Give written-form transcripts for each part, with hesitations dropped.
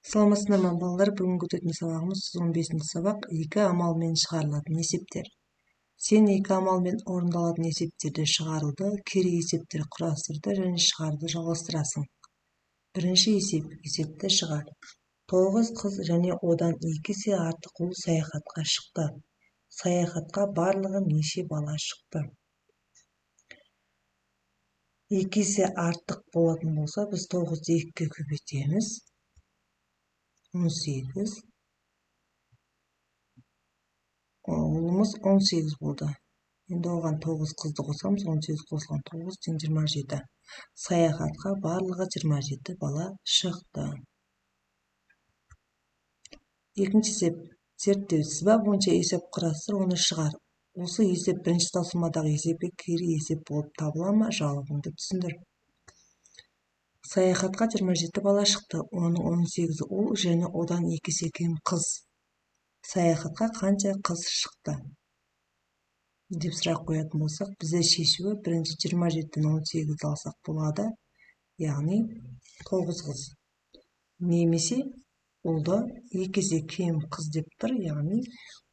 Саламатсыздар ма балалар? Бүгінгі өтетін сабағымыз 115-ші сабақ 2 амалмен шығарылатын есептер. Сен 2 амалмен орындалатын есептерді шығаруды, кері есептер құрастыруды және шығаруды жалғастырасың. Бірінші есеп, есепті шығар. 9 қыз және одан 2 есе артық ұл саяхатқа шықты. Саяхатқа барлығы неше бала шықты? 2 есе артық болатын болса, біз 9-ды 2-ге көбейтеміз. 18. Ұлымыз 18 болды. Енді оған 9 қызды қосамыз, 18 қосылған 9 тең 27. Саяхатқа барлығы 27 бала шықты. Екінші есеп, зерттеу. Сызба бойынша есеп құрастыр, оны шығар. Осы есеп бірінші тапсырмадағы есепке кері есеп болып табыла ма? Жауабыңды түсіндір. Саяхатқа 27 бала шықты. Оның 18 ұл және одан 2 есе кем қыз. Саяхатқа қанша қыз шықты? Деп сұрақ қоятын болсақ, бізде шешуі бірінші 27-ден 18-ді алсақ болады. Яғни 9 қыз. Немесе ұлды 2 есе кем қыз деп тұр. Яғни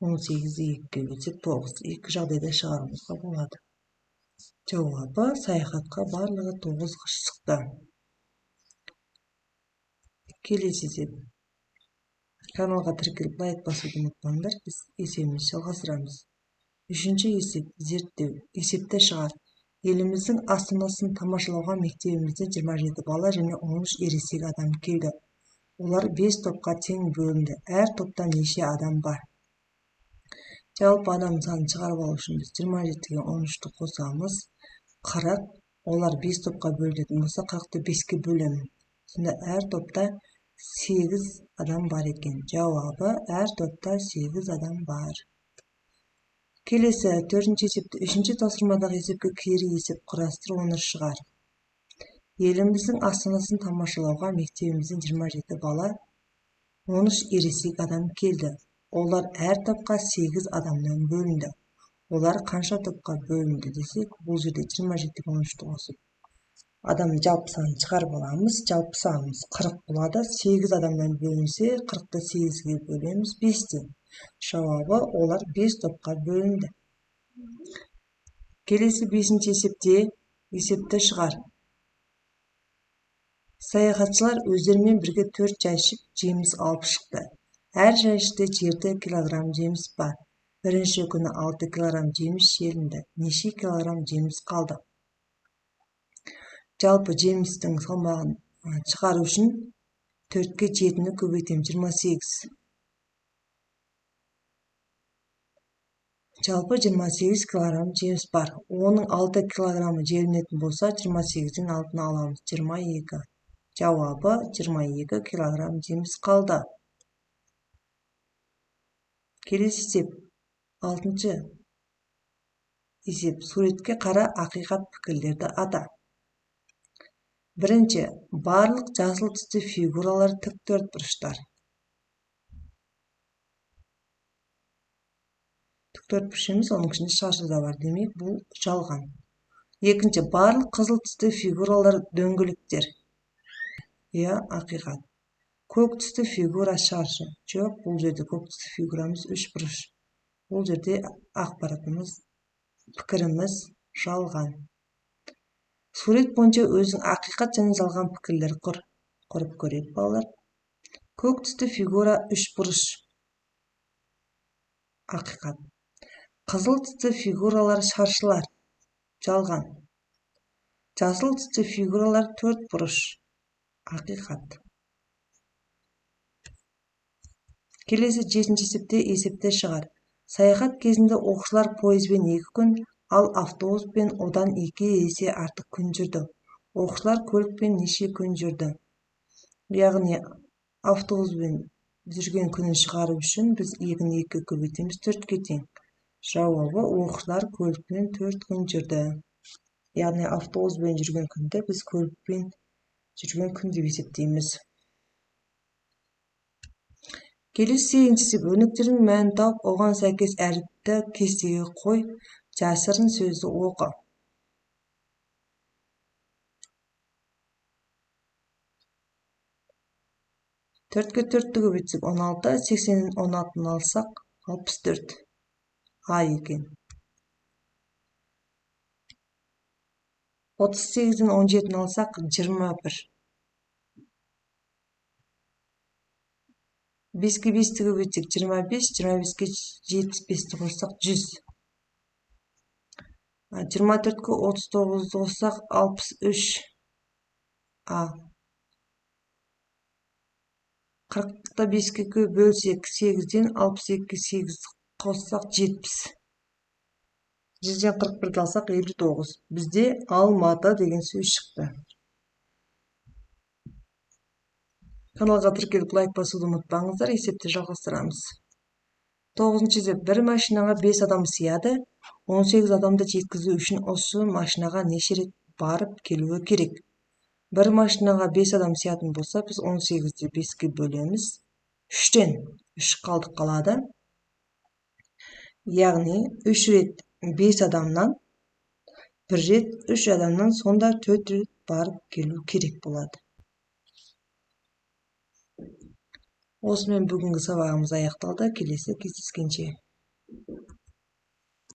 18-ді 2-ге бөлсек 9. Екі жағдайда шығаруымызға болады. Жауабы саяхатқа барлығы 9 қыз шықты. Келесі есеп. Каналға тіркеліп лайк басуды ұмытпаңдар. Біз есебімізді жалғастырамыз. Үшінші есеп, зерттеу. Есепті шығар. Еліміздің астанасын тамашалауға мектебімізде 27 бала және 13 ересек адам келді. Олар 5 топқа тең бөлінді. Әр топта неше адам бар? Жалпы адам санын шығарып алу үшін біз 27-ге 13-ті қосамыз. 40. Олар 5 топқа бөлінетін болса, 40-ты 5-ке бөлемін. Сонда әр топта 8 адам бар екен. Жауабы әр топта 8 адам бар. Келесі, төртінші есепті. Үшінші тапсырмадағы есепке кері есеп құрастыр, оны шығар. Еліміздің астанасын тамашалауға мектебімізден 27 бала, 13 ересек адам келді. Олар әр топқа 8 адамнан бөлінді. Олар қанша топқа бөлінді десек, бұл жерде 27-ге 13-ті қосып адамның жалпы санын шығарып аламыз. Жалпы санымыз 40 болады. 8 адамнан бөлінсе, 40-ты 8-ге бөлеміз 5-тен. Жауабы олар 5 топқа бөлінді. Келесі 5-ші есепте есепті шығар. Саяхатшылар өздерімен бірге 4 жәшік жеміс алып шықты. Әр жәшікте 7 килограмм жеміс бар. Бірінші күні 6 килограмм жеміс желінді. Неше килограмм жеміс қалды? Жалпы жемістің салмағын шығару үшін 4-ке 7-ні көбейтем, 28. Жалпы 28 килограмм жеміс бар. Оның 6 килограммы желінетін болса, 28-ден 6-ны аламыз, 22. Жауабы 22 килограмм жеміс қалды. Келесі есеп. 6-шы есеп. Суретке қара, ақиқат пікірлерді ата. Бірінші, барлық жасыл түсті фигуралар тік төртбұрыштар. Тік төртбұрыш емес, оның ішінде шаршы да бар. Демек, бұл жалған. Екінші, барлық қызыл түсті фигуралар дөңгелектер. Я, ақиқат. Көк түсті фигура шаршы. Жоқ, бұл жерде көк түсті фигурамыз үшбұрыш. Бұл жерде ақпаратымыз, пікіріміз жалған. Сурет бойынша өзің ақиқат және жалған пікірлер құрып көрейік, балалар. Көк түсті фигура үшбұрыш. Ақиқат. Қызыл түсті фигуралар шаршылар. Жалған. Жасыл түсті фигуралар төртбұрыш. Ақиқат. Келесі 7-ші есепте есепті шығар. Саяхат кезінде оқушылар пойызбен 2 күн, ал автобуспен одан 2 есе артық күн жүрді. Оқушылар көлікпен неше күн жүрді? Яғни автобуспен жүрген күнін шығару үшін біз 2-ні 2-ге көбейтеміз, 4-ке тең. Жауабы оқушылар көлікпен 4 күн жүрді. Яғни автобуспен жүрген күнді біз көлікпен жүрген күн деп есептейміз. Келесі 8-ші есеп. Өрнектердің мәнін тауып, оған сәйкес әріпті кестеге қой, жасырын сөзді оқы. 4'ке 4'tü көбейтсек 16, 80'in 16'ını alsak 64. A eкен. 38'in 17'ini alsak 21. 5'ке 5'ti көбейтсек 25, 25'ке 75'ti қоссақ 100. 24'ке 39'du қоссақ 63. A. 40'ta 5'ке bölsek 8'den 62'ke 8 қоссақ 70. 100'den 41'di alsak 59. Bizde Алматы деген сөз шықты. Kanalga тіркеліп лайк басуды ұмытпаңыздар, есепті жалғастырамыз. 9-шы есеп, бір машинаға 5 адам сыяды, 18 адамды жеткізу үшін осы машинаға неше рет барып келуі керек. Бір машинаға 5 адам сиятын болса, біз 18-ді 5-ке бөлеміз. 3-тен 3 қалдық қалады. Яғни 3 рет 5 адамнан, 1 рет 3 адамнан, сонда 4 рет барып келу керек болады. Осымен бүгінгі сабағымыз аяқталды. Келесі кездескенше.